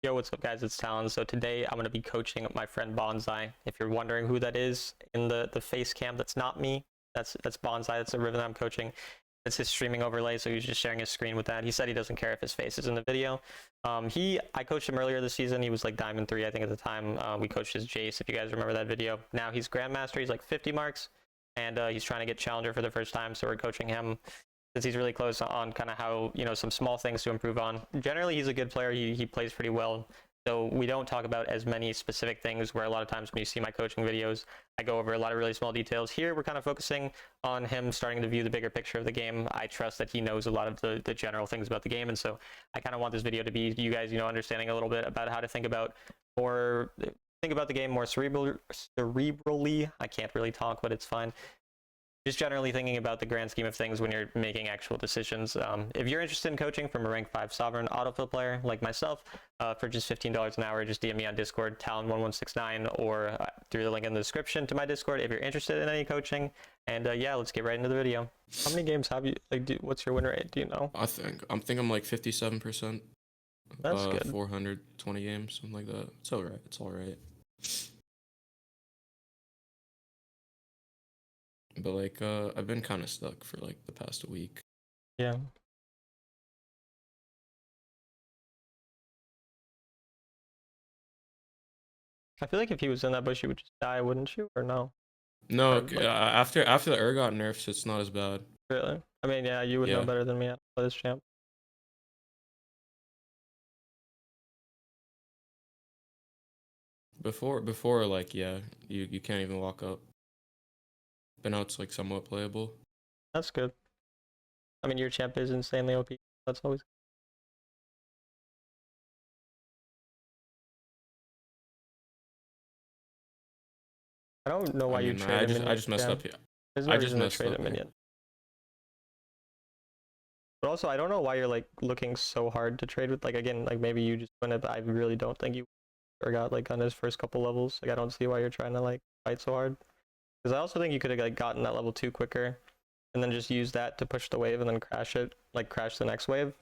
Yo, what's up, guys? It's Talon. So today I'm going to be coaching my friend Bonsai. If you're wondering who that is in the face cam, that's not me. That's Bonsai. That's the Riven that I'm coaching. It's his streaming overlay, so he's just sharing his screen with that. He said he doesn't care if his face is in the video. I coached him earlier this season. He was like Diamond 3, I think, at the time. We coached his Jace, if you guys remember that video. Now he's Grandmaster. He's like 50 marks, and he's trying to get Challenger for the first time, so we're coaching him since he's really close on kind of how, some small things to improve on. Generally, he's a good player. He plays pretty well. So we don't talk about as many specific things, where a lot of times when you see my coaching videos, I go over a lot of really small details. Here, we're kind of focusing on him starting to view the bigger picture of the game. I trust that he knows a lot of the general things about the game. And so I kind of want this video to be you guys, understanding a little bit about how to think about the game more cerebrally. I can't really talk, but it's fine. Just generally thinking about the grand scheme of things when you're making actual decisions. If you're interested in coaching from a rank 5 sovereign autofill player like myself, for just $15 an hour, just DM me on Discord, Talon1169, or through the link in the description to my Discord if you're interested in any coaching. And yeah, let's get right into the video. How many games have you, what's your win rate? Do you know? I'm like 57%. That's good. 420 games, something like that. It's alright. It's alright. But like, I've been kind of stuck for like the past week. Yeah. I feel like if he was in that bush, you would just die, wouldn't you? Or no? No, Or, like, after the Ur got nerfs, it's not as bad. really? I mean, yeah, you would know better than me for this champ. Before like, yeah, you can't even walk up. But now it's like somewhat playable. That's good. I mean, your champ is insanely OP. That's always. I don't know why you trade a minion. I just messed up here. There's no reason to trade a minion. But also, I don't know why you're like looking so hard to trade with. Like, again, like maybe you just win it, but I really don't think you forgot like on his first couple levels. Like, I don't see why you're trying to like fight so hard. Because I also think you could have like gotten that level 2 quicker, and then just use that to push the wave and then crash it, like crash the next wave,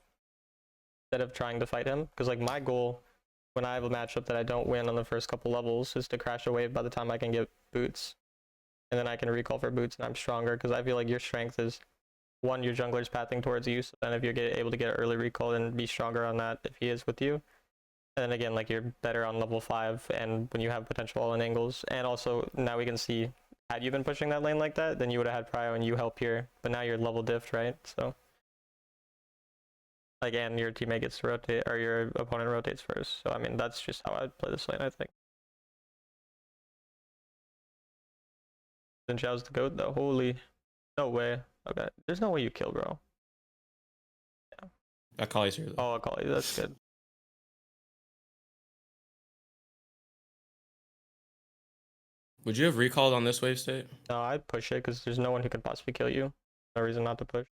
instead of trying to fight him. Because like my goal when I have a matchup that I don't win on the first couple levels is to crash a wave by the time I can get boots, and then I can recall for boots and I'm stronger. Because I feel like your strength is one, your jungler's pathing towards you, so then if you're able to get early recall and be stronger on that if he is with you. And then again, like you're better on level 5 and when you have potential all in angles. And also now we can see, had you been pushing that lane like that, then you would have had prio and you help here. But now you're level diffed, right? So again, your teammate gets to rotate, or your opponent rotates first. So I mean, that's just how I'd play this lane, I think. Then Xiao's the goat though. Holy, no way. Okay, there's no way you kill, bro. Yeah. Akali's here though. Oh, Akali, that's good. Would you have recalled on this wave state? No, I'd push it because there's no one who could possibly kill you. No reason not to push.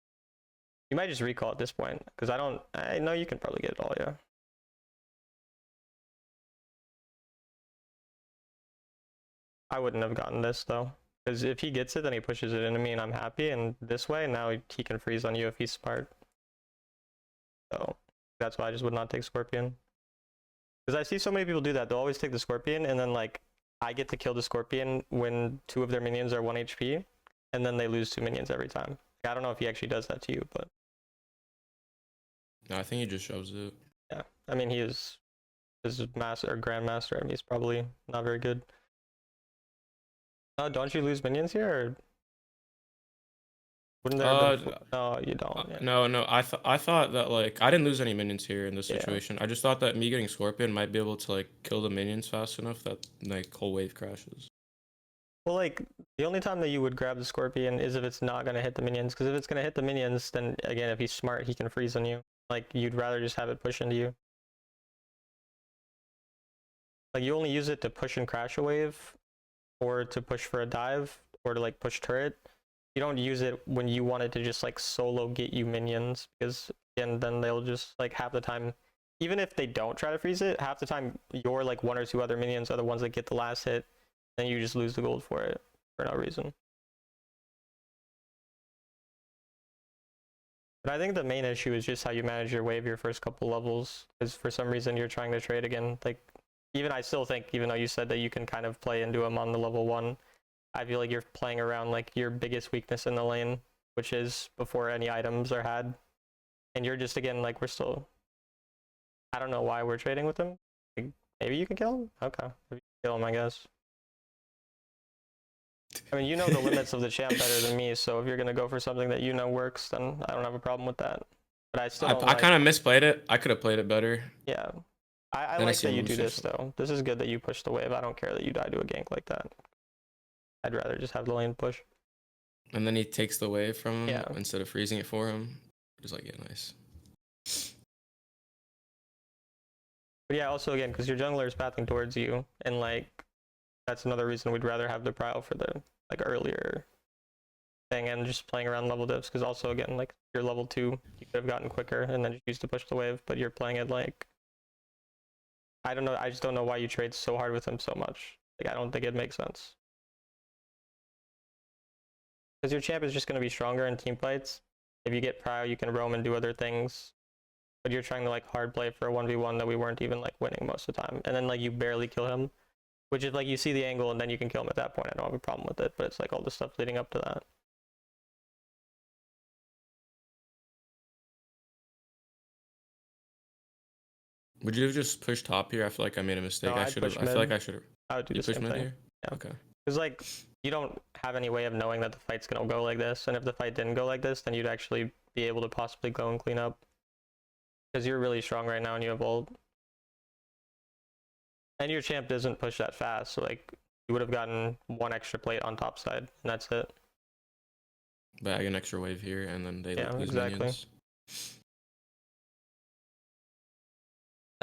You might just recall at this point because I know you can probably get it all, yeah. I wouldn't have gotten this though, because if he gets it, then he pushes it into me and I'm happy, and this way, now he can freeze on you if he's smart. So that's why I just would not take Scorpion. Because I see so many people do that. They'll always take the Scorpion, and then like I get to kill the Scorpion when 2 of their minions are 1 HP, and then they lose 2 minions every time. I don't know if he actually does that to you, but no, I think he just shoves it. Yeah, I mean, his master or grandmaster. I mean, he's probably not very good. Don't you lose minions here? Or wouldn't there? No, you don't. Yeah. No. I thought that like I didn't lose any minions here in this situation. I just thought that me getting Scorpion might be able to like kill the minions fast enough that like whole wave crashes. Well, like the only time that you would grab the Scorpion is if it's not gonna hit the minions. Because if it's gonna hit the minions, then again, if he's smart, he can freeze on you. Like you'd rather just have it push into you. Like you only use it to push and crash a wave, or to push for a dive, or to like push turret. You don't use it when you want it to just like solo get you minions, because again, then they'll just like half the time, even if they don't try to freeze it, half the time your like 1 or 2 other minions are the ones that get the last hit, and you just lose the gold for it for no reason. But I think the main issue is just how you manage your wave your first couple levels. Because for some reason you're trying to trade again. Like, even I still think, even though you said that you can kind of play into him on the level 1, I feel like you're playing around like your biggest weakness in the lane, which is before any items are had. And you're just, again, like, we're still... I don't know why we're trading with him. Like, maybe you can kill him? Okay. If you kill him, I guess. I mean, you know the limits of the champ better than me, so if you're going to go for something that you know works, then I don't have a problem with that. But I still don't I kind of misplayed it. I could have played it better. Yeah. I Then I like see that him you do losing this, though. This is good that you push the wave. I don't care that you die to a gank like that. I'd rather just have the lane push. And then he takes the wave from him Yeah. instead of freezing it for him. Just like, yeah, nice. But yeah, also, again, because your jungler is pathing towards you, and, like, that's another reason we'd rather have the Prowl for the, like, earlier thing and just playing around level dips, because also, again, like, you're level 2, you could have gotten quicker and then just used to push the wave, but you're playing it, like... I don't know, I just don't know why you trade so hard with him so much. Like, I don't think it makes sense. Because your champ is just going to be stronger in team fights. If you get Prio, you can roam and do other things. But you're trying to, like, hard play for a 1v1 that we weren't even, like, winning most of the time. And then, like, you barely kill him. Which is, like, you see the angle and then you can kill him at that point. I don't have a problem with it. But it's, like, all the stuff leading up to that. Would you have just pushed top here? I feel like I made a mistake. No, I I'd should have. push I feel like mid. I should have. I would do You the push same mid thing. here? Yeah. Okay. Because, like, you don't have any way of knowing that the fight's going to go like this. And if the fight didn't go like this, then you'd actually be able to possibly go and clean up. Because you're really strong right now and you have ult. And your champ doesn't push that fast. So, like, you would have gotten 1 extra plate on top side. And that's it. Bag an extra wave here, and then they Yeah, lose exactly. minions.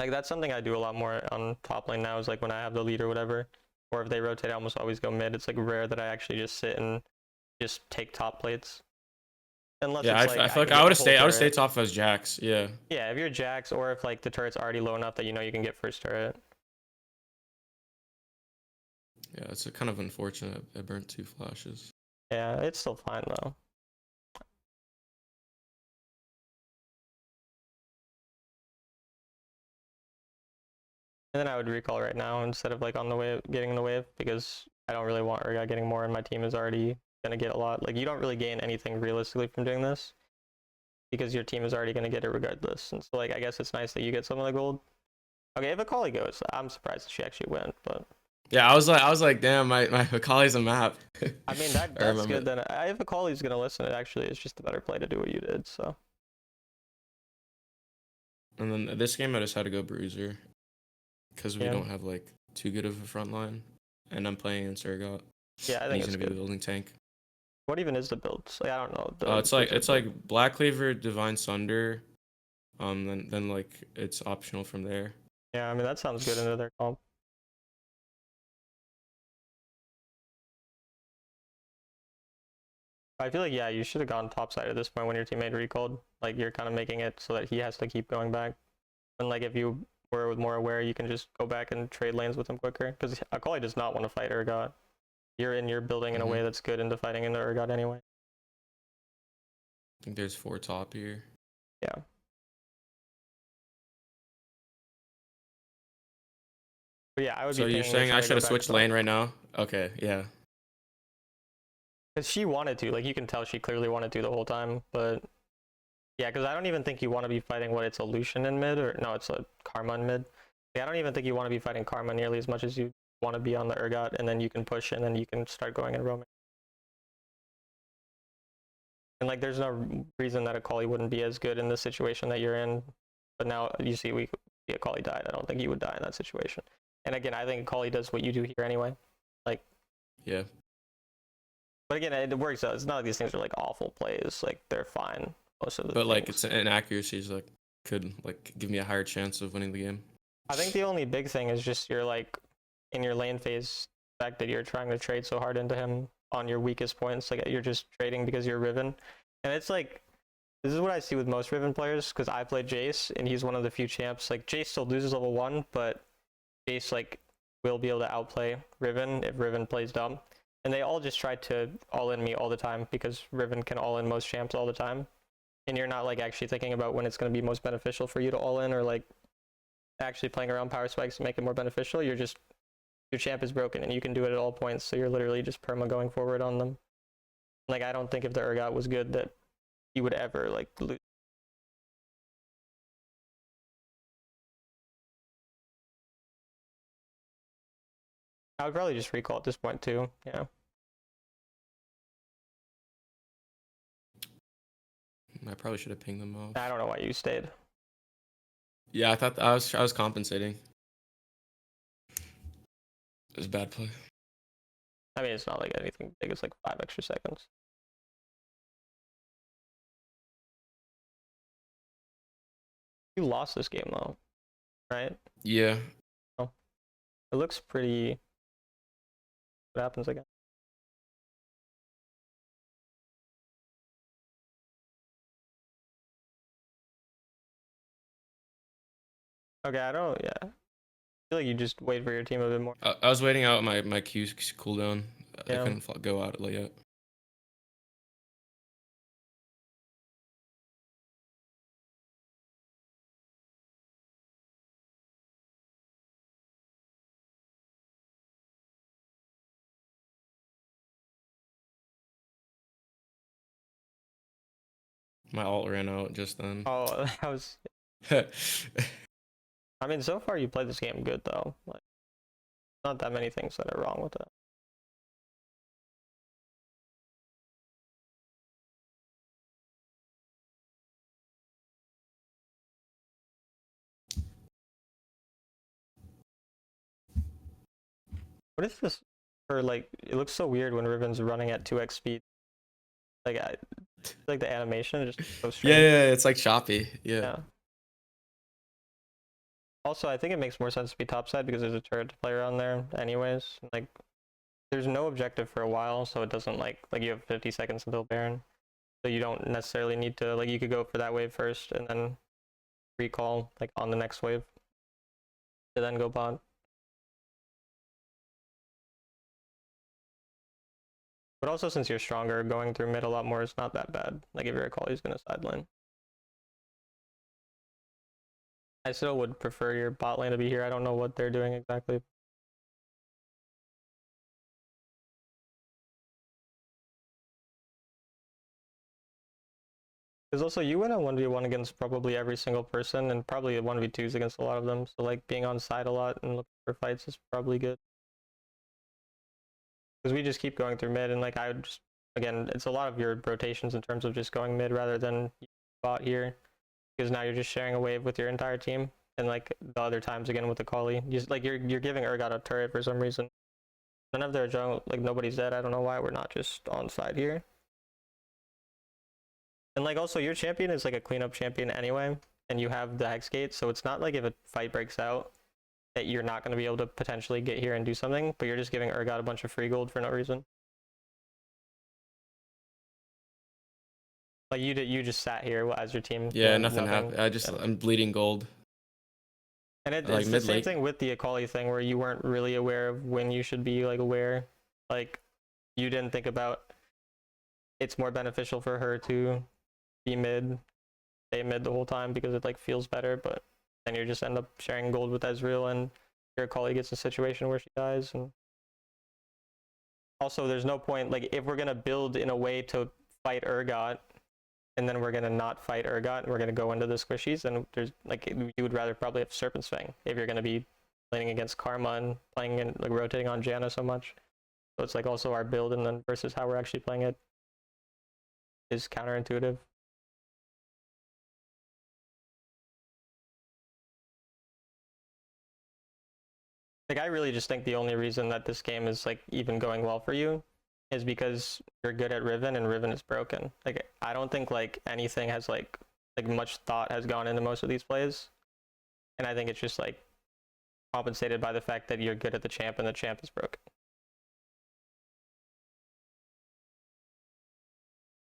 Like, that's something I do a lot more on top lane now, is like when I have the lead or whatever, or if they rotate, I almost always go mid. It's like rare that I actually just sit and just take top plates. Unless Yeah, it's I like feel like can I get would the have whole stayed. I would have stayed turret. top as Jax. Yeah. Yeah, if you're Jax, or if like the turret's already low enough that you know you can get first turret. Yeah, it's a kind of unfortunate. I burnt 2 flashes. Yeah, it's still fine though. And then I would recall right now instead of like on the wave, getting the wave, because I don't really want Urgot getting more, and my team is already gonna get a lot. Like, you don't really gain anything realistically from doing this, because your team is already gonna get it regardless. And so, like, I guess it's nice that you get some of the gold. Okay, if Akali goes, I'm surprised that she actually went, but Yeah, I was like, damn, my Akali's a map. I mean that's good. Then if Akali's gonna listen, it actually is just a better play to do what you did. So. And then this game, I just had to go Bruiser, because we Yeah. don't have like too good of a front line, and I'm playing in Surgot. Yeah, I think he's it's gonna good. be building tank. What even is the build? Like, I don't know. It's like Black Cleaver, Divine Sunder, then like it's optional from there. Yeah, I mean that sounds good into their comp. I feel like, yeah, you should have gone top side at this point when your teammate recalled. Like, you're kind of making it so that he has to keep going back. And like, if you were more aware, you can just go back and trade lanes with him quicker. Because Akali does not want to fight Urgot. You're building in a way that's good into fighting into Urgot anyway. I think there's 4 top here. Yeah. But yeah, I would So be you're thinking saying I should have switched top. lane right now? Okay, yeah. Because she wanted to. Like, you can tell she clearly wanted to the whole time. But yeah, because I don't even think you want to be fighting it's a Lucian in mid, or no, it's a Karma in mid. Yeah, I don't even think you want to be fighting Karma nearly as much as you want to be on the Urgot, and then you can push, and then you can start going and roaming. And like, there's no reason that Akali wouldn't be as good in the situation that you're in. But now you see, Akali died. I don't think you would die in that situation. And again, I think Akali does what you do here anyway. Like, yeah. But again, it works out. It's not like these things are like awful plays. Like, they're fine most of the But things. like, it's inaccuracies like could like give me a higher chance of winning the game. I think the only big thing is just you're like in your lane phase, the fact that you're trying to trade so hard into him on your weakest points. Like, you're just trading because you're Riven. And it's like, this is what I see with most Riven players, because I played Jace and he's one of the few champs. Like, Jace still loses level 1, but Jace like will be able to outplay Riven if Riven plays dumb. And they all just try to all in me all the time, because Riven can all in most champs all the time. and you're not like actually thinking about when it's going to be most beneficial for you to all in, or like actually playing around power spikes to make it more beneficial, you're just, your champ is broken and you can do it at all points, so you're literally just perma going forward on them. Like, I don't think if the Urgot was good that he would ever like lose. I would probably just recall at this point too. Yeah. I probably should have pinged them off. I don't know why you stayed. Yeah, I thought I was compensating. It was a bad play. I mean, it's not like anything big. It's like 5 extra seconds. You lost this game though, right? Yeah. Oh, it looks pretty. What happens again? Okay, I don't. Yeah, I feel like you just wait for your team a bit more. I was waiting out my Q cooldown. Yeah. I couldn't go out yet. My ult ran out just then. Oh, that was. I mean, so far you played this game good though. Like, not that many things that are wrong with it. What is this? For like, it looks so weird when Riven's running at 2x speed. Like, like the animation is just so strange. Yeah, it's like choppy. Yeah. Also, I think it makes more sense to be topside because there's a turret to play around there anyways. Like, there's no objective for a while, so it doesn't like you have 50 seconds until Baron. So you don't necessarily need to, like, you could go for that wave first and then recall, like, on the next wave. To then go bot. But also, since you're stronger, going through mid a lot more is not that bad. Like, if you recall, he's gonna sideline. I still would prefer your bot lane to be here. I don't know what they're doing exactly. Because also you win a 1v1 against probably every single person, and probably a 1v2s against a lot of them. So like being on side a lot and looking for fights is probably good. Because we just keep going through mid, and like I would just, again, it's a lot of your rotations in terms of just going mid rather than bot here. Because now you're just sharing a wave with your entire team. And like the other times again with the Kali, you're giving Urgot a turret for some reason. None of their jungle, like nobody's dead. I don't know why we're not just on side here. And like also your champion is like a cleanup champion anyway, and you have the Hex Gate, so it's not like if a fight breaks out that you're not going to be able to potentially get here and do something, but you're just giving Urgot a bunch of free gold for no reason. Like you just sat here as your team. Yeah, nothing happened. I'm bleeding gold. And it's the same thing with the Akali thing where you weren't really aware of when you should be like aware. Like you didn't think about it's more beneficial for her to be mid, stay mid the whole time because it like feels better, but then you just end up sharing gold with Ezreal and your Akali gets a situation where she dies. And also there's no point, like if we're gonna build in a way to fight Urgot and then we're gonna not fight Urgot and we're gonna go into the squishies, and there's like you would rather probably have Serpent's Fang if you're gonna be playing against Karma and playing and like rotating on Janna so much. So it's like also our build and then versus how we're actually playing it is counterintuitive. Like I really just think the only reason that this game is like even going well for you is because you're good at Riven and Riven is broken. Like I don't think like anything has like much thought has gone into most of these plays. And I think it's just like compensated by the fact that you're good at the champ and the champ is broken.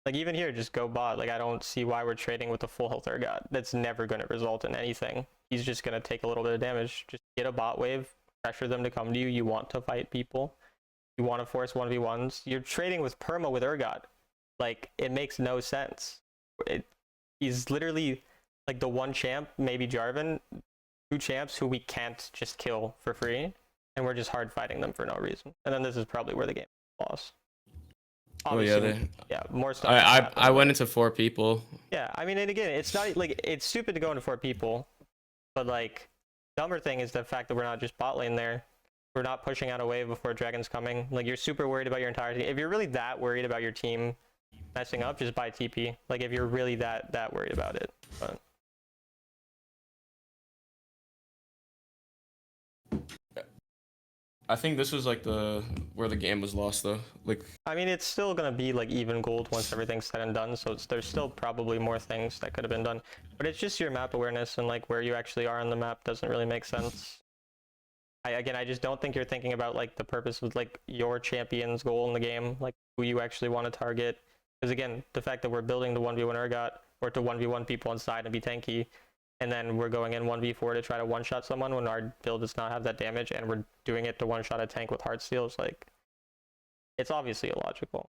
Like even here, just go bot. Like I don't see why we're trading with a full health Urgot. That's never going to result in anything. He's just going to take a little bit of damage. Just get a bot wave, pressure them to come to you. You want to fight people. You want to force 1v1s. You're trading with perma with Urgot. Like it makes no sense. he's literally like the one champ, maybe Jarvan, two champs who we can't just kill for free, and we're just hard fighting them for no reason. And then this is probably where the game lost. Oh yeah, Obviously, yeah, more stuff. I went into 4 people. Yeah, I mean, and again, it's not like it's stupid to go into 4 people, but like, dumber thing is the fact that we're not just bot lane there. We're not pushing out a wave before Dragon's coming. Like, you're super worried about your entire team. If you're really that worried about your team messing up, just buy TP. Like, if you're really that worried about it. But I think this was like where the game was lost though. Like, I mean, it's still gonna be like even gold once everything's said and done. So there's still probably more things that could have been done. But it's just your map awareness and like where you actually are on the map doesn't really make sense. I just don't think you're thinking about like the purpose of like your champion's goal in the game, like who you actually want to target. Because again, the fact that we're building the 1v1 Urgot or to 1v1 people inside and be tanky, and then we're going in 1v4 to try to one-shot someone when our build does not have that damage, and we're doing it to one-shot a tank with Heartsteel, is like, it's obviously illogical.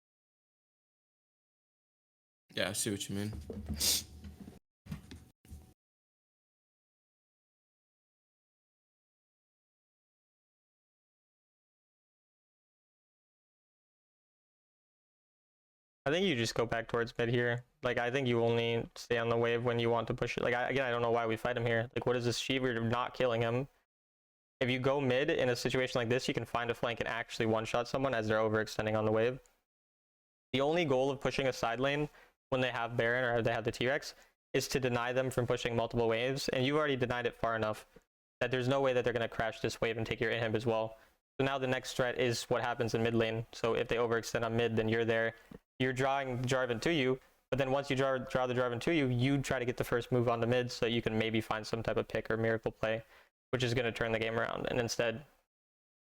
yeah, I see what you mean. I think you just go back towards mid here. Like, I think you only stay on the wave when you want to push it. Like, again, I don't know why we fight him here. Like, what does this achieve? We're not killing him. If you go mid in a situation like this, you can find a flank and actually one-shot someone as they're overextending on the wave. The only goal of pushing a side lane when they have Baron or they have the T-Rex is to deny them from pushing multiple waves, and you've already denied it far enough that there's no way that they're going to crash this wave and take your inhib as well. So now the next threat is what happens in mid lane. So if they overextend on mid, then you're there. You're drawing Jarvan to you, but then once you draw the Jarvan to you, you try to get the first move on the mid so that you can maybe find some type of pick or miracle play, which is going to turn the game around. And instead,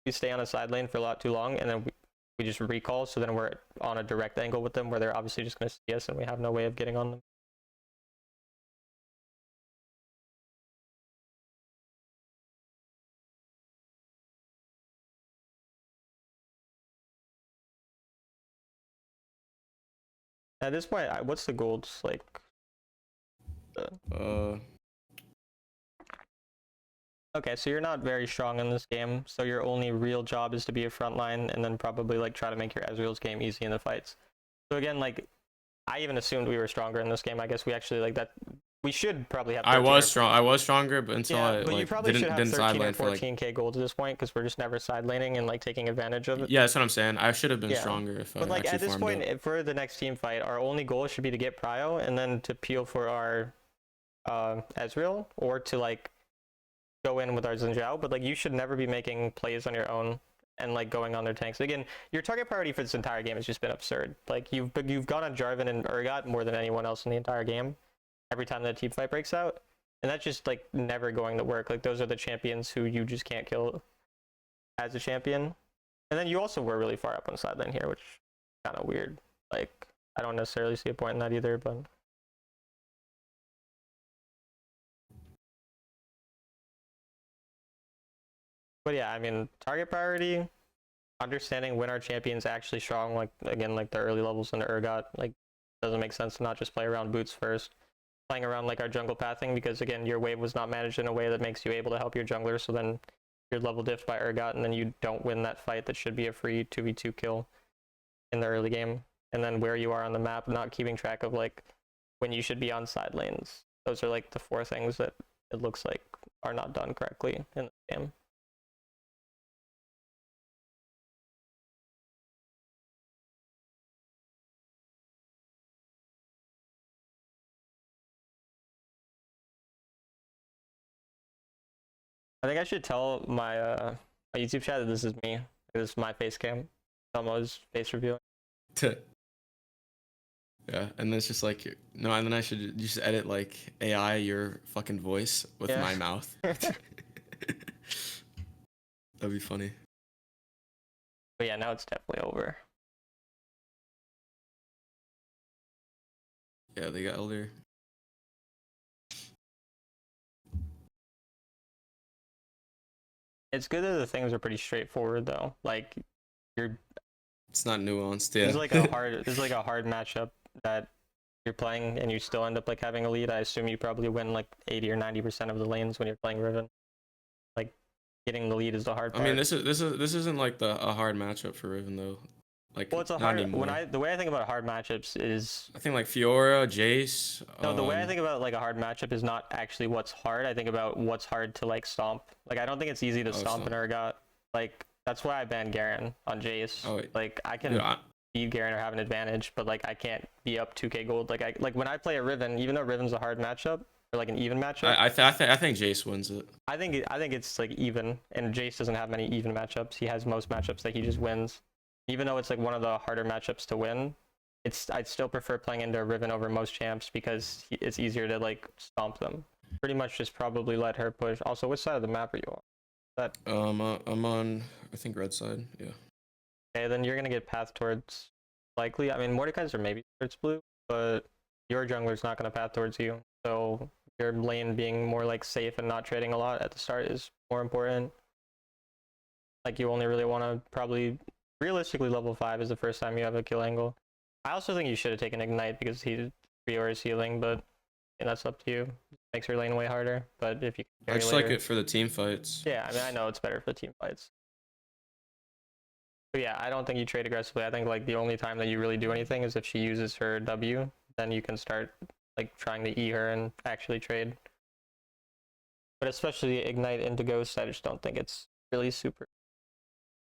you stay on a side lane for a lot too long, and then we just recall, so then we're on a direct angle with them where they're obviously just going to see us and we have no way of getting on them. At this point, what's the golds like? Okay, so you're not very strong in this game, so your only real job is to be a frontline and then probably like try to make your Ezreal's game easy in the fights. So again, like, I even assumed we were stronger in this game. I guess we actually like that. We should probably have. I was stronger, but until yeah, I but like you probably should have 13 or 14k like... gold at this point because we're just never side laning and like taking advantage of it. Yeah, that's what I'm saying. I should have been stronger if but I like actually at this point, up. For the next team fight, our only goal should be to get prio and then to peel for our Ezreal, or to like go in with our Zinjao. But like, you should never be making plays on your own and like going on their tanks. Again, your target priority for this entire game has just been absurd. Like, you've gone on Jarvan and Urgot more than anyone else in the entire game every time the team fight breaks out, and that's just like never going to work. Like, those are the champions who you just can't kill as a champion. And then you also were really far up on side lane here, which is kind of weird. Like, I don't necessarily see a point in that either, but yeah, I mean, target priority, understanding when our champion's actually strong, like, again, like the early levels in the Urgot, like, doesn't make sense to not just play around boots first. Playing around like our jungle pathing, because again, your wave was not managed in a way that makes you able to help your jungler, so then you're level diffed by Urgot, and then you don't win that fight that should be a free 2v2 kill in the early game. And then where you are on the map, not keeping track of like when you should be on side lanes. Those are like the 4 things that it looks like are not done correctly in the game. I think I should tell my my YouTube chat that this is me. This is my face cam. Someone's face reviewing. Yeah, and then it's just like, no, and then I should just edit like AI your fucking voice with my mouth. That'd be funny. But yeah, now it's definitely over. Yeah, they got Elder. It's good that the things are pretty straightforward though. Like, it's not nuanced. Yeah, it's like a hard matchup that you're playing and you still end up like having a lead, I assume you probably win like 80 or 90% of the lanes when you're playing Riven. Like getting the lead is the hard part. I mean, this isn't like a hard matchup for Riven though. Like well, it's a not hard anymore. the way I think about hard matchups is I think like Fiora, Jace. no, the way I think about like a hard matchup is not actually what's hard. I think about what's hard to like stomp. Like I don't think it's easy to stomp an Urgot. Like that's why I banned Garen on Jace. Oh, wait. Like I can beat Garen or have an advantage, but like I can't be up 2k gold. Like when I play a Riven, even though Riven's a hard matchup or like an even matchup, I think Jace wins it. I think it's like even, and Jace doesn't have many even matchups. He has most matchups that he just wins. Even though it's like one of the harder matchups to win, I'd still prefer playing into Riven over most champs because it's easier to like stomp them. Pretty much just probably let her push. Also, which side of the map are you on? That I'm on, I think, red side. Yeah. okay, then you're gonna get path towards likely. I mean, Mordekaiser are maybe towards blue, but your jungler's not gonna path towards you. So your lane being more like safe and not trading a lot at the start is more important. Like you only really want to probably realistically level 5 is the first time you have a kill angle. I also think you should have taken Ignite because he is healing, but that's up to you. It makes your lane way harder. But if you I just like it for the team fights. Yeah, I mean I know it's better for the team fights. But yeah, I don't think you trade aggressively. I think like the only time that you really do anything is if she uses her W, then you can start like trying to E her and actually trade. But especially Ignite into Ghost, I just don't think it's really super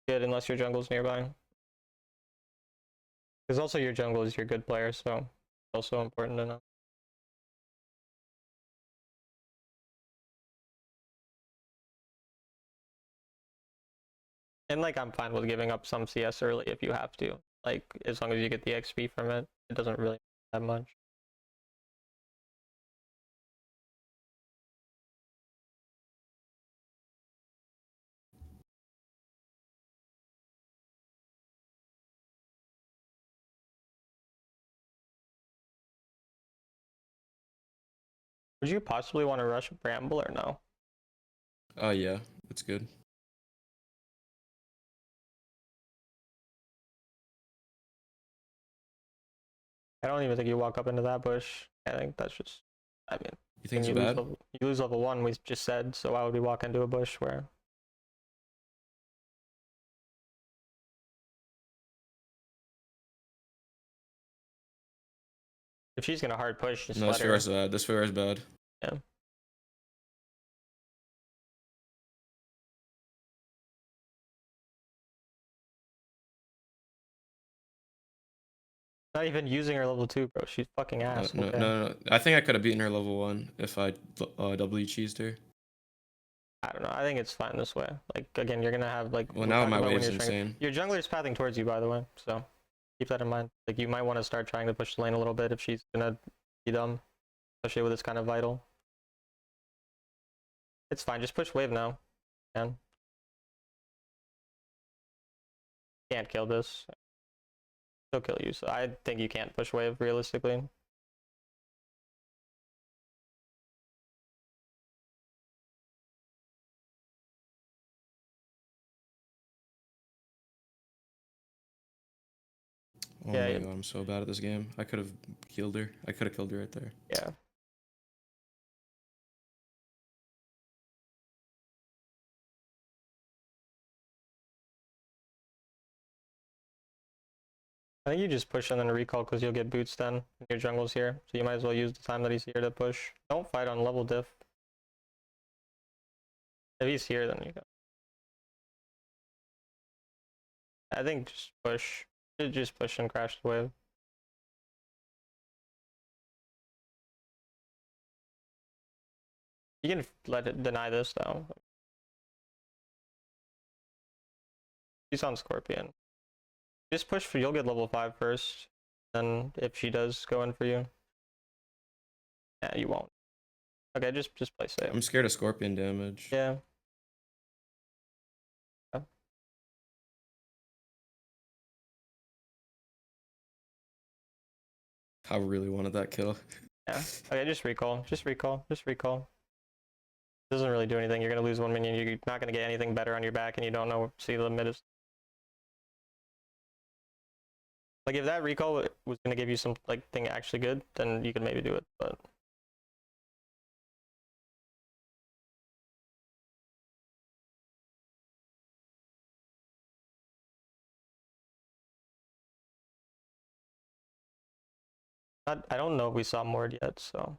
good unless your jungle's nearby. Because also your jungle is your good player, so it's also important to know. And like I'm fine with giving up some CS early if you have to. Like as long as you get the XP from it, it doesn't really matter that much. Would you possibly want to rush Bramble or no? Yeah, it's good. I don't even think you walk up into that bush. I think that's just, I mean, You think it's bad? You lose level 1, we just said, so why would we walk into a bush where... If she's gonna hard push, just No, let this her. Fiora's bad. This Fiora's bad. Yeah. Not even using her level 2, bro. She's fucking ass. No, okay. no. I think I could have beaten her level 1 if I W cheesed her. I don't know. I think it's fine this way. Like again, you're gonna have like. Well, now my wave's insane. Your jungler's pathing towards you, by the way. So keep that in mind. Like you might want to start trying to push the lane a little bit if she's gonna be dumb, especially with this kind of vital. It's fine. Just push wave now. Man. Can't kill this. She'll kill you. So I think you can't push wave realistically. Oh Yeah, my god, I'm so bad at this game. I could have killed her. I could have killed her right there. Yeah. I think you just push and then recall because you'll get boots then. Your jungle's here, so you might as well use the time that he's here to push. Don't fight on level diff. If he's here, then you go. I think just push. Just push and crash the wave. You can let it deny this though. She's on Scorpion. Just push for you'll get level 5 first. Then if she does go in for you. Yeah, you won't. Okay, just play safe. I'm scared of Scorpion damage. Yeah. I really wanted that kill. Yeah. Okay, just recall. Just recall. Just recall. Doesn't really do anything. You're gonna lose 1 minion. You're not gonna get anything better on your back, and you don't know see the mid is. Like if that recall was gonna give you some like thing actually good, then you could maybe do it. But I don't know if we saw Mord yet. So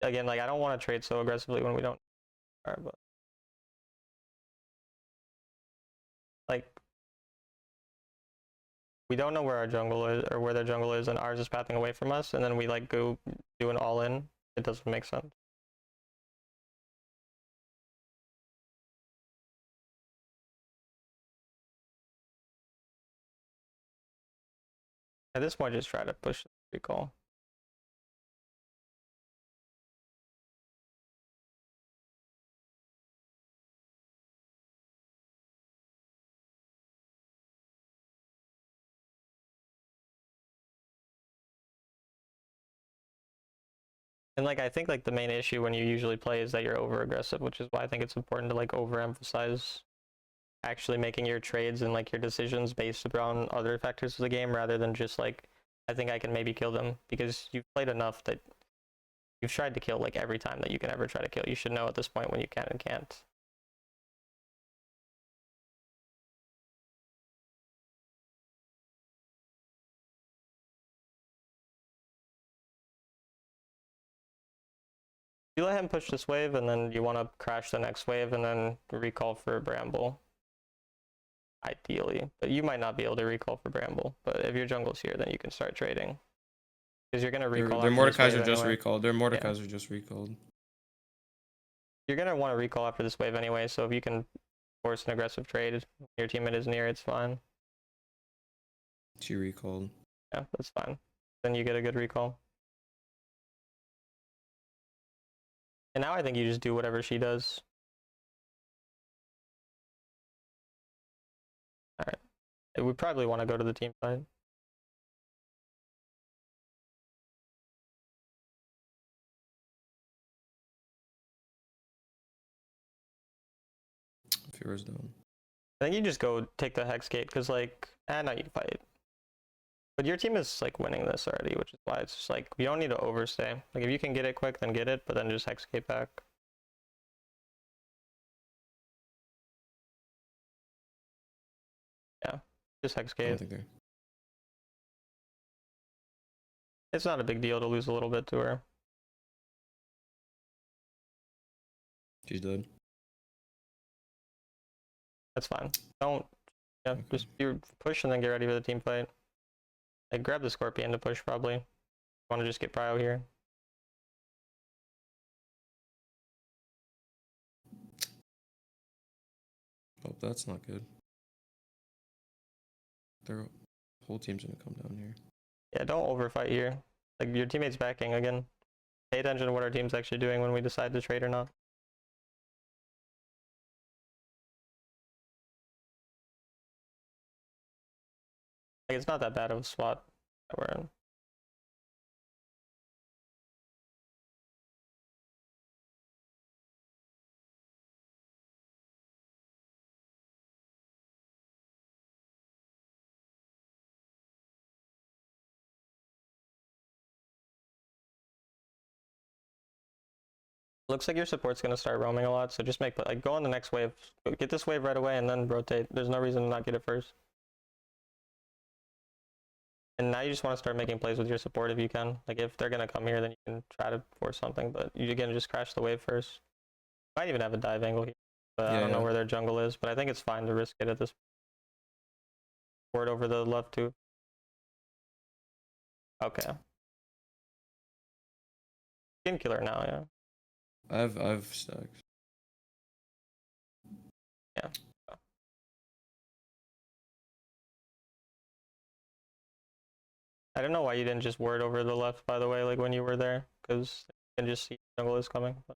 again, like I don't want to trade so aggressively when we don't. But like we don't know where our jungle is or where their jungle is, and ours is pathing away from us, and then we like go do an all in. It doesn't make sense. At this point, just try to push the recall. And like I think like the main issue when you usually play is that you're over aggressive, which is why I think it's important to like overemphasize actually making your trades and like your decisions based around other factors of the game rather than just like I think I can maybe kill them, because you've played enough that you've tried to kill like every time that you can ever try to kill. You should know at this point when you can and can't. You let him push this wave and then you want to crash the next wave and then recall for Bramble. Ideally, but you might not be able to recall for Bramble. But if your jungle's here, then you can start trading. Because you're gonna recall. Their after this Mordekaiser wave just anyway. recalled. Their Mordekaiser just recalled. You're gonna want to recall after this wave anyway, so if you can force an aggressive trade, your teammate is near, it's fine. She recalled. Yeah, that's fine. Then you get a good recall. And now I think you just do whatever she does. Alright. We probably want to go to the team side. Fear's down. I think you just go take the Hex Gate, because like, no, you can fight. But your team is like winning this already, which is why it's just like, you don't need to overstay. Like if you can get it quick, then get it, but then just Hex Gate back. Yeah, just Hex I don't Gate. think they're. It's not a big deal to lose a little bit to her. She's dead. That's fine. Don't, yeah, Okay. just you push and then get ready for the team fight. Like grab the Scorpion to push probably. Want to just get prio here. Oh, that's not good. Their whole team's gonna come down here. Yeah, don't overfight here. Like your teammate's backing again. Pay attention to what our team's actually doing when we decide to trade or not. Like it's not that bad of a spot that we're in. Looks like your support's gonna start roaming a lot, so just make like go on the next wave. Get this wave right away and then rotate. There's no reason to not get it first. And now you just want to start making plays with your support if you can. Like if they're gonna come here, then you can try to force something. But you again just crash the wave first. Might even have a dive angle here, but I don't know where their jungle is. But I think it's fine to risk it at this. Ward over the left too. Okay. Skin killer now, yeah. I've stacks. Yeah. I don't know why you didn't just ward over the left, by the way, like when you were there, because you can just see jungle is coming. But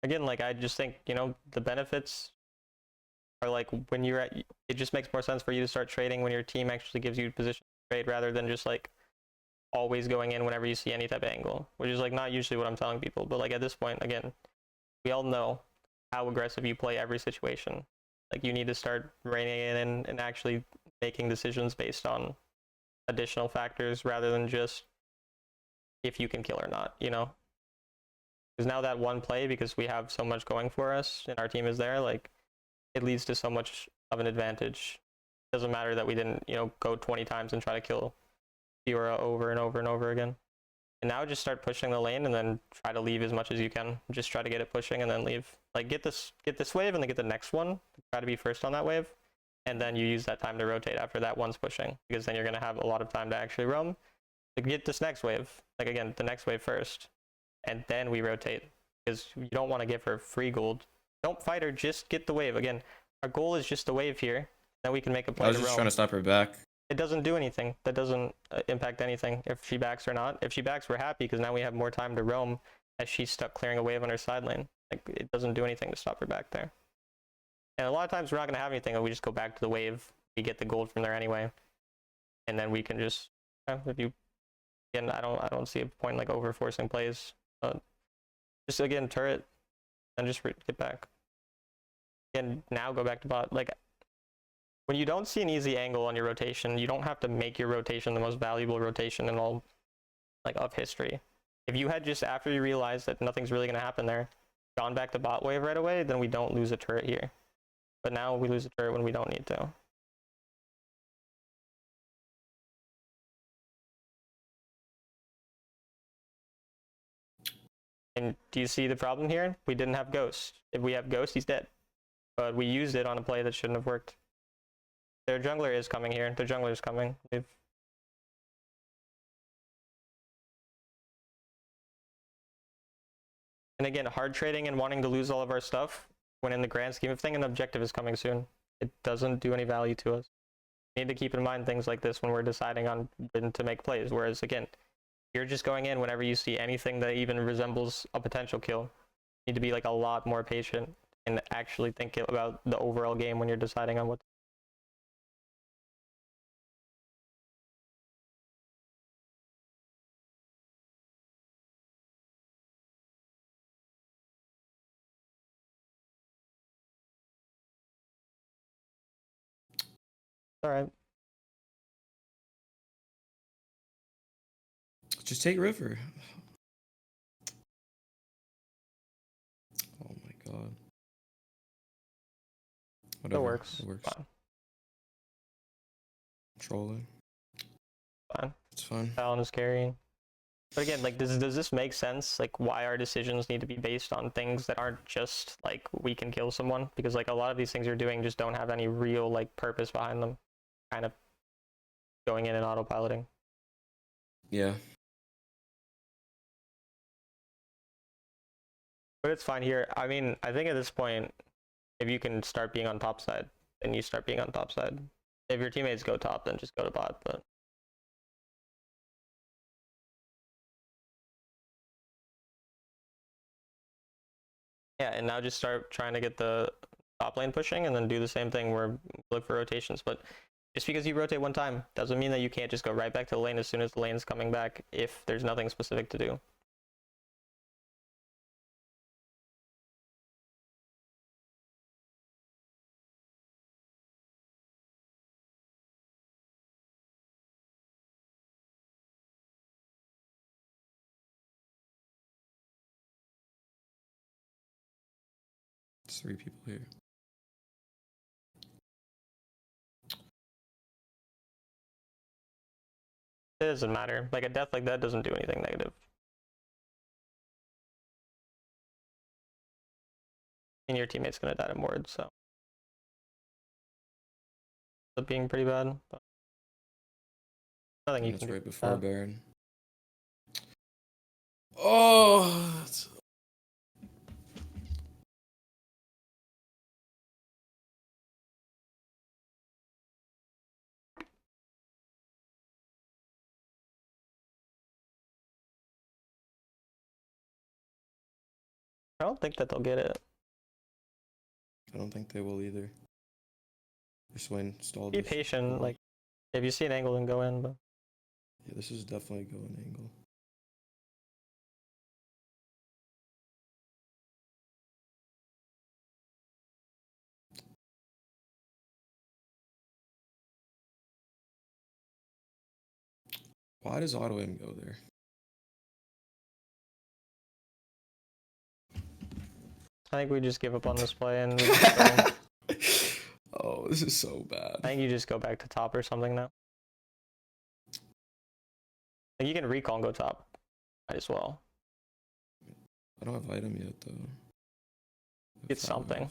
again, like I just think, you know, the benefits are like when you're at, it just makes more sense for you to start trading when your team actually gives you position to trade rather than just like always going in whenever you see any type of angle, which is like not usually what I'm telling people. But like at this point, again, we all know how aggressive you play every situation. Like you need to start reining it in and actually making decisions based on additional factors rather than just if you can kill or not, you know? Because now that one play, because we have so much going for us and our team is there, like it leads to so much of an advantage. It doesn't matter that we didn't, you know, go 20 times and try to kill Fiora over and over and over again. And now just start pushing the lane and then try to leave as much as you can. Just try to get it pushing and then leave. Like get this wave and then get the next one. Try to be first on that wave. And then you use that time to rotate after that one's pushing. Because then you're going to have a lot of time to actually roam. To get this next wave. Like again, the next wave first. And then we rotate. Because you don't want to give her free gold. Don't fight her, just get the wave. Again, our goal is just the wave here. Then we can make a play I was to just roam. trying to stop her back. It doesn't do anything. That doesn't impact anything if she backs or not. If she backs, we're happy because now we have more time to roam as she's stuck clearing a wave on her side lane. Like it doesn't do anything to stop her back there. And a lot of times we're not going to have anything. We just go back to the wave. We get the gold from there anyway, and then we can just if you again I don't see a point in like over forcing plays. Just again turret and just get back. And now go back to bot. Like when you don't see an easy angle on your rotation, you don't have to make your rotation the most valuable rotation in all like of history. If you had just after you realize that nothing's really going to happen there, gone back to bot wave right away, then we don't lose a turret here. But now we lose a turret when we don't need to. And do you see the problem here? We didn't have Ghost. If we have Ghost, he's dead. But we used it on a play that shouldn't have worked. Their jungler is coming here. Their jungler is coming. And again, hard trading and wanting to lose all of our stuff, when in the grand scheme of things, an objective is coming soon. It doesn't do any value to us. We need to keep in mind things like this when we're deciding on when to make plays. Whereas, again, you're just going in whenever you see anything that even resembles a potential kill. You need to be like a lot more patient and actually think about the overall game when you're deciding on what. All right. Just take river. Oh my god. Whatever. It works. It works. Fine. Trolling. Fine. It's fine. Talon is carrying. But again, like, does this make sense? Like, why our decisions need to be based on things that aren't just like we can kill someone? Because like a lot of these things you're doing just don't have any real like purpose behind them. Kind of going in and autopiloting. Yeah. But it's fine here. I mean, I think at this point, if you can start being on top side, then you start being on top side. If your teammates go top, then just go to bot. But yeah, and now just start trying to get the top lane pushing and then do the same thing where look for rotations. But just because you rotate one time doesn't mean that you can't just go right back to the lane as soon as the lane's coming back if there's nothing specific to do. There's 3 people here. It doesn't matter. Like a death like that doesn't do anything negative. And your teammate's gonna die to Mord, so it's being pretty bad. But nothing you That's can do. right before Baron. Oh, I don't think that they'll get it. I don't think they will either. This Swain stalled. Be patient. Like if you see an angle, then go in. But yeah, this is definitely a going angle. Why does auto aim go there? I think we just give up on this play and we just go. Oh, this is so bad. I think you just go back to top or something now. Like you can recall and go top. Might as well. I don't have item yet though. Get something.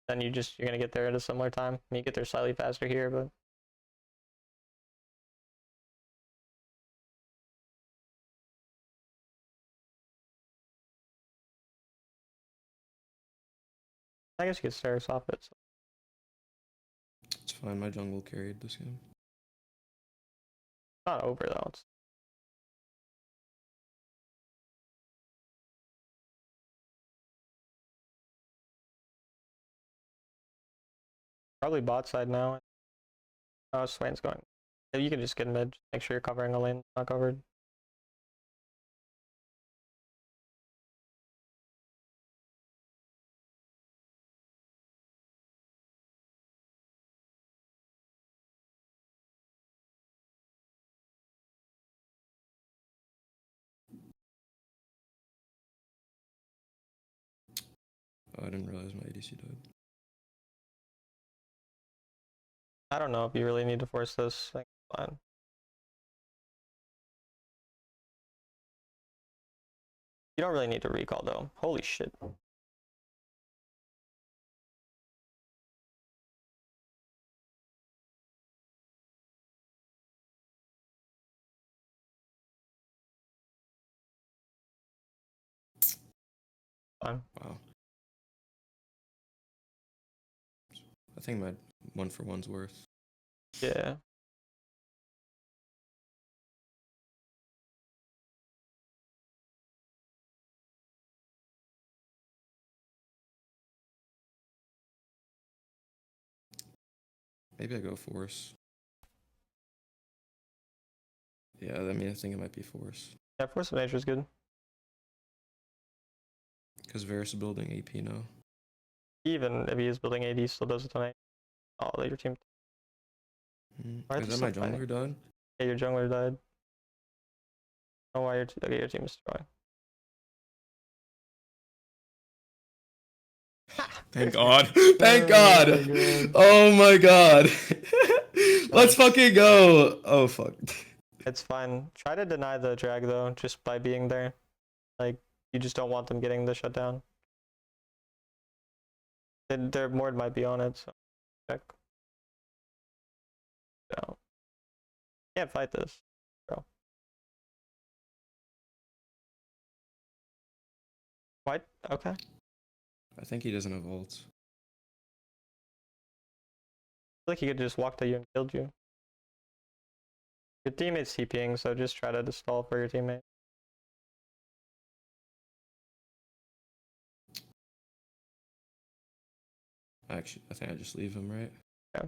Then you're gonna get there at a similar time. I mean, you get there slightly faster here, but I guess you could start us off it. So. It's fine. My jungle carried this game. It's not over though. It's probably bot side now. Oh, Swain's going. Yeah, you can just get mid. Make sure you're covering a lane not covered. Oh, I didn't realize my ADC died. I don't know if you really need to force this. I think it's fine. You don't really need to recall though. Holy shit. Fine. Wow. I think my 1-for-1's worth. Yeah. Maybe I go force. Yeah, I mean, I think it might be force. Yeah, force of nature is good. Because Varus is building AP now. Even if he is building AD, still does it tonight. Oh, your team. Why Is that my jungler died? Yeah, your jungler died. Oh, why okay, your team is destroyed. Thank God. Thank God. Oh my God. Let's fucking go. Oh, fuck. It's fine. Try to deny the drag though, just by being there. Like, you just don't want them getting the shutdown. Their board might be on it, so check. So, can't fight this, bro. What? Okay. I think he doesn't have ult. I feel like he could just walk to you and killed you. Your teammate's TPing, so just try to stall for your teammate. Actually, I think I just leave him, right? Yeah.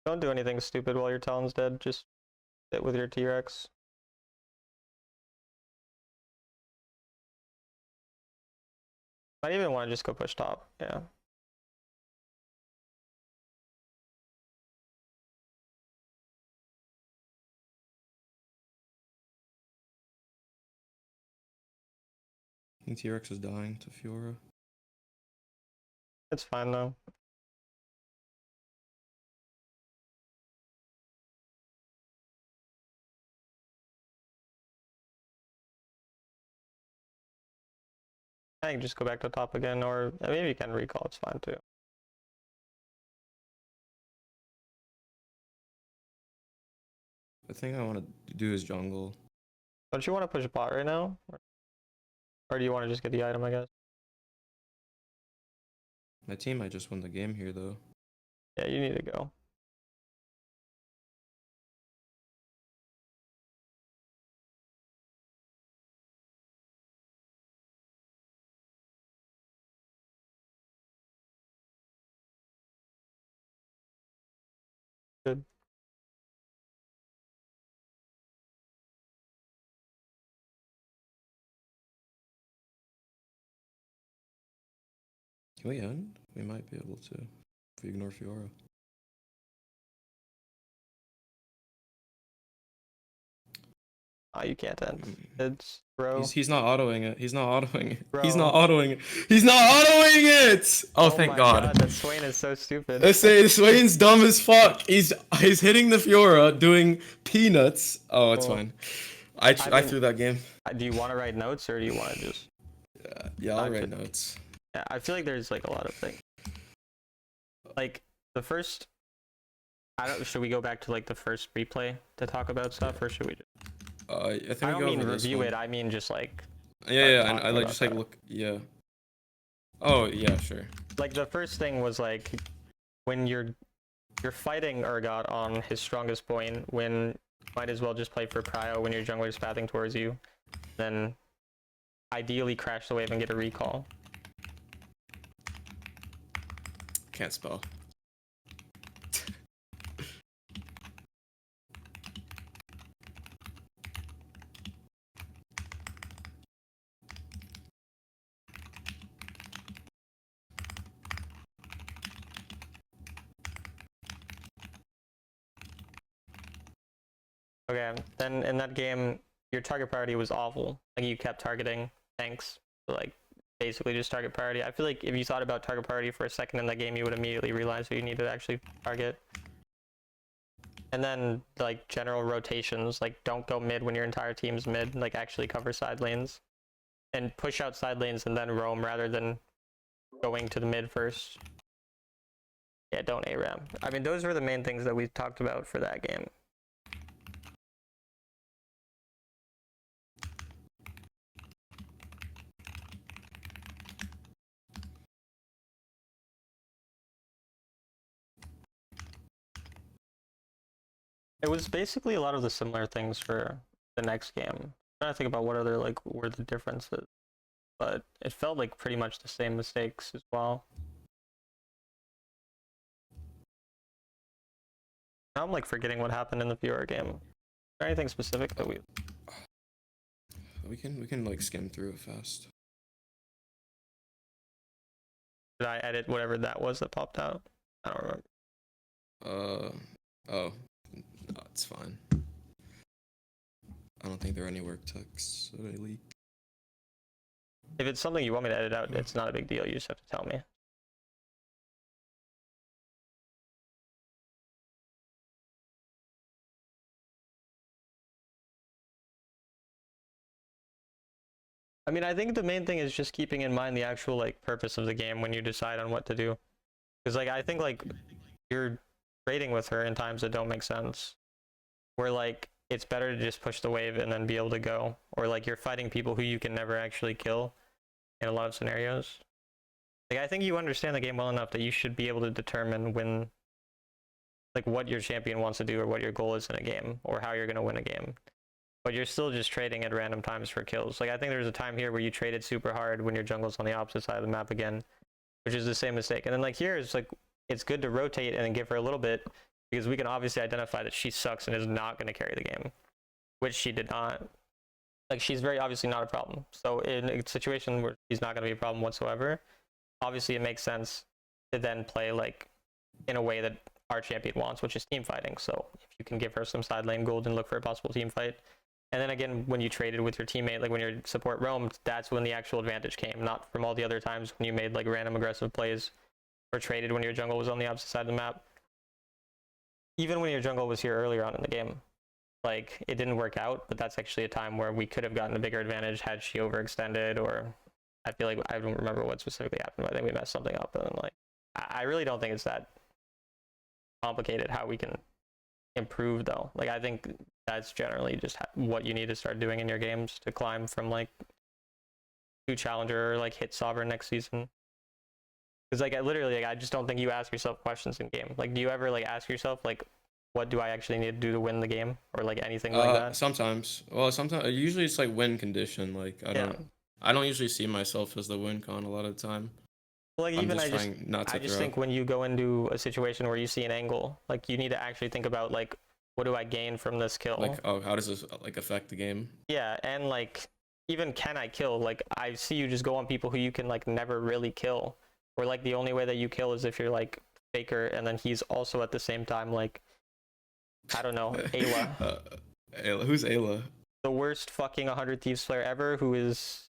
Don't do anything stupid while your Talon's dead. Just sit with your T-Rex. Might even want to just go push top. Yeah. I think T-Rex is dying to Fiora. It's fine though. I think just go back to top again, or maybe you can recall. It's fine too. The thing I want to do is jungle. Don't you want to push bot right now? Or do you want to just get the item, I guess? My team might just win the game here, though. Yeah, you need to go. Good. Can we end? We might be able to. if we ignore Fiora. Oh, you can't end. It's bro. He's not autoing it. He's not autoing it. Bro. He's not autoing it. He's not autoing it. Oh, thank my God. That Swain is so stupid. I say Swain's dumb as fuck. He's hitting the Fiora, doing peanuts. Oh, it's fine. I threw that game. Do you want to write notes or do you want to just? Yeah, I'll write notes. Yeah, I feel like there's like a lot of things. Like the first. Should we go back to like the first replay to talk about stuff, or should we just? I think I don't mean review it. I mean just like. Yeah. I like just like look. Yeah. Oh yeah, sure. Like the first thing was like, when you're fighting Urgot on his strongest point, when might as well just play for prio when your jungler's pathing towards you, then ideally crash the wave and get a recall. Can't spell. Okay, then in that game, your target priority was awful. Like you kept targeting tanks, so like basically just target priority. I feel like if you thought about target priority for a second in that game, you would immediately realize who you need to actually target. And then like general rotations, like don't go mid when your entire team's mid, like actually cover side lanes. And push out side lanes and then roam rather than going to the mid first. Yeah, don't ARAM. I mean, those were the main things that we talked about for that game. It was basically a lot of the similar things for the next game. I'm trying to think about what other like were the differences, but it felt like pretty much the same mistakes as well. Now I'm like forgetting what happened in the Fiora game. Is there anything specific that we can like skim through it fast. Did I edit whatever that was that popped out? I don't remember. Oh. No, it's fine. I don't think there are any work texts that I leak. If it's something you want me to edit out, it's not a big deal. You just have to tell me. I mean, I think the main thing is just keeping in mind the actual like purpose of the game when you decide on what to do. Because like I think like you're raiding with her in times that don't make sense. Where like it's better to just push the wave and then be able to go, or like you're fighting people who you can never actually kill in a lot of scenarios. Like I think you understand the game well enough that you should be able to determine when, like what your champion wants to do or what your goal is in a game or how you're going to win a game. But you're still just trading at random times for kills. Like I think there's a time here where you traded super hard when your jungle's on the opposite side of the map again, which is the same mistake. And then like here it's like it's good to rotate and then give her a little bit, because we can obviously identify that she sucks and is not going to carry the game, which she did not. Like she's very obviously not a problem. So in a situation where she's not going to be a problem whatsoever, obviously it makes sense to then play like in a way that our champion wants, which is team fighting. So if you can give her some side lane gold and look for a possible team fight. And then again, when you traded with your teammate, like when your support roamed, that's when the actual advantage came, not from all the other times when you made like random aggressive plays or traded when your jungle was on the opposite side of the map. Even when your jungle was here earlier on in the game, like it didn't work out, but that's actually a time where we could have gotten a bigger advantage had she overextended, or I feel like I don't remember what specifically happened, but I think we messed something up. And then like, I really don't think it's that complicated how we can improve though. Like I think that's generally just what you need to start doing in your games to climb from like 2 challenger or like hit sovereign next season. Because like I literally, like, I just don't think you ask yourself questions in game. Like, do you ever like ask yourself like, what do I actually need to do to win the game, or like anything like that? Sometimes. Well, sometimes usually it's like win condition. Like I don't usually see myself as the win con a lot of the time. Well, like even I just think when you go into a situation where you see an angle, like you need to actually think about like, what do I gain from this kill? Like, oh, how does this like affect the game? Yeah, and like even can I kill? Like I see you just go on people who you can like never really kill. Or like the only way that you kill is if you're like Faker, and then he's also at the same time like, I don't know, Ayla. Ayla. Who's Ayla? The worst fucking 100 Thieves player ever, who is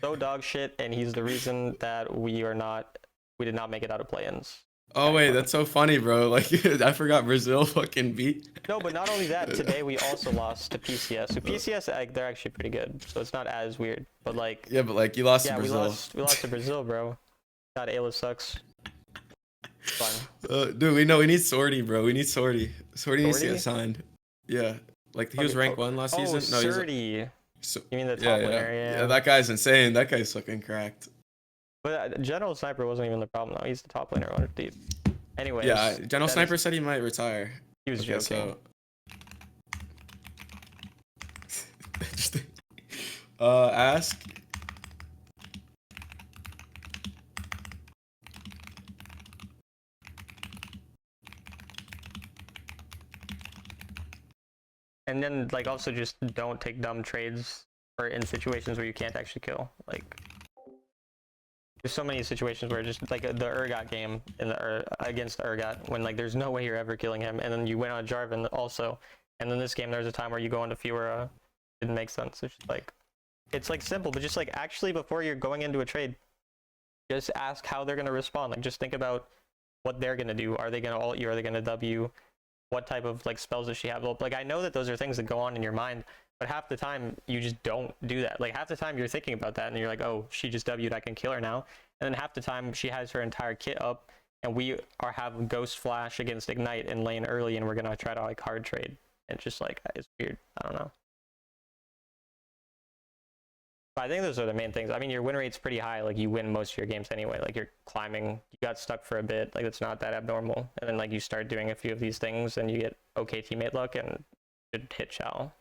so dog shit, and he's the reason that we did not make it out of play-ins. Oh wait, that's so funny, bro. Like I forgot Brazil fucking beat. No, but not only that, today we also lost to PCS. So PCS, like, they're actually pretty good, so it's not as weird. But like, Yeah, but like you lost to yeah, Brazil. we lost to Brazil, bro. God, Ayla sucks. Fun. Dude, we need Sorty, bro. We need Sorty. Sorty needs to get Sorty? signed. Yeah, like he was Okay, rank 1 last season. No, he's Surdy. so, You mean the top yeah, laner? Yeah. that guy's insane. That guy's fucking cracked. But General Sniper wasn't even the problem though. He's the top laner on deep. Anyways. Yeah, General Sniper said he might retire. He was joking. So... ask. And then like also just don't take dumb trades or in situations where you can't actually kill. Like there's so many situations where just like the Urgot game in the against Urgot when like there's no way you're ever killing him, and then you went on Jarvan also, and then this game there's a time where you go into Fiora. Didn't make sense. It's like simple, but just like actually before you're going into a trade, just ask how they're gonna respond. Like just think about what they're gonna do. Are they gonna ult you? Are they gonna W? What type of like spells does she have? Like I know that those are things that go on in your mind, but half the time you just don't do that. Like half the time you're thinking about that and you're like, oh, she just W'd, I can kill her now. And then half the time she has her entire kit up and we have Ghost Flash against Ignite in lane early and we're gonna try to like hard trade. And it's just like, it's weird. I don't know. But I think those are the main things. I mean, your win rate's pretty high. Like you win most of your games anyway. Like you're climbing, you got stuck for a bit. Like it's not that abnormal. And then like you start doing a few of these things and you get okay teammate luck and should hit Chow.